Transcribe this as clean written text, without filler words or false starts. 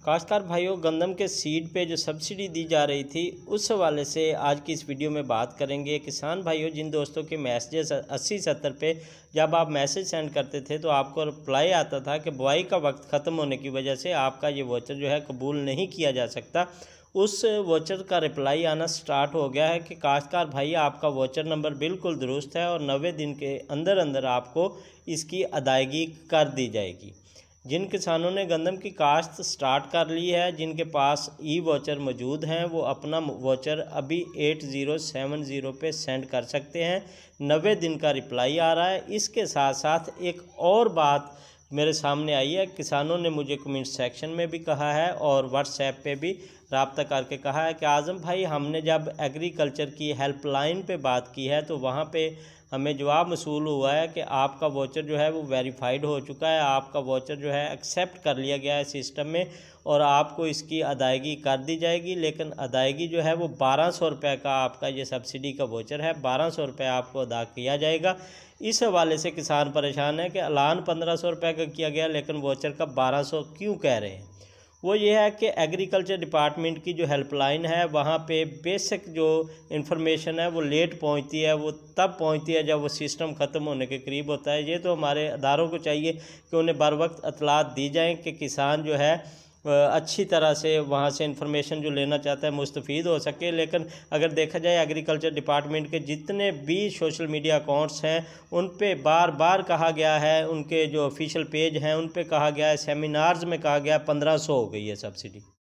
काश्तकार भाइयों, गंदम के सीड पे जो सब्सिडी दी जा रही थी उस हवाले से आज की इस वीडियो में बात करेंगे। किसान भाइयों, जिन दोस्तों के मैसेजेस 80-70 पे जब आप मैसेज सेंड करते थे तो आपको रिप्लाई आता था कि बुआई का वक्त ख़त्म होने की वजह से आपका ये वोचर जो है कबूल नहीं किया जा सकता, उस वोचर का रिप्लाई आना स्टार्ट हो गया है कि काश्तकार भाई आपका वोचर नंबर बिल्कुल दुरुस्त है और 90 दिन के अंदर अंदर आपको इसकी अदायगी कर दी जाएगी। जिन किसानों ने गंदम की काश्त स्टार्ट कर ली है, जिनके पास ई वोचर मौजूद हैं, वो अपना वोचर अभी 8070 पे सेंड कर सकते हैं। 90 दिन का रिप्लाई आ रहा है। इसके साथ साथ एक और बात मेरे सामने आई है, किसानों ने मुझे कमेंट सेक्शन में भी कहा है और व्हाट्सएप पे भी रब्ता करके कहा है कि आज़म भाई, हमने जब एग्रीकल्चर की हेल्पलाइन पे बात की है तो वहाँ पे हमें जवाब मसूल हुआ है कि आपका वोचर जो है वो वेरीफाइड हो चुका है, आपका वोचर जो है एक्सेप्ट कर लिया गया है सिस्टम में और आपको इसकी अदायगी कर दी जाएगी। लेकिन अदायगी जो है वो 1200 रुपये का आपका ये सब्सिडी का वोचर है, 1200 रुपये आपको अदा किया जाएगा। इस हवाले से किसान परेशान है कि ऐलान 1500 रुपये का किया गया लेकिन वोचर का 1200 क्यों कह रहे हैं। वो ये है कि एग्रीकल्चर डिपार्टमेंट की जो हेल्पलाइन है वहाँ पे बेसिक जो इन्फॉर्मेशन है वो लेट पहुँचती है, वो तब पहुँचती है जब वो सिस्टम ख़त्म होने के करीब होता है। ये तो हमारे अदारों को चाहिए कि उन्हें बर वक्त इतलात दी जाएँ कि किसान जो है अच्छी तरह से वहाँ से इन्फॉर्मेशन जो लेना चाहता है मुस्तफ़ीद हो सके। लेकिन अगर देखा जाए एग्रीकल्चर डिपार्टमेंट के जितने भी सोशल मीडिया अकाउंट्स हैं उन पे बार बार कहा गया है, उनके जो ऑफिशियल पेज हैं उन पे कहा गया है, सेमिनार्स में कहा गया 1500 हो गई है सब्सिडी।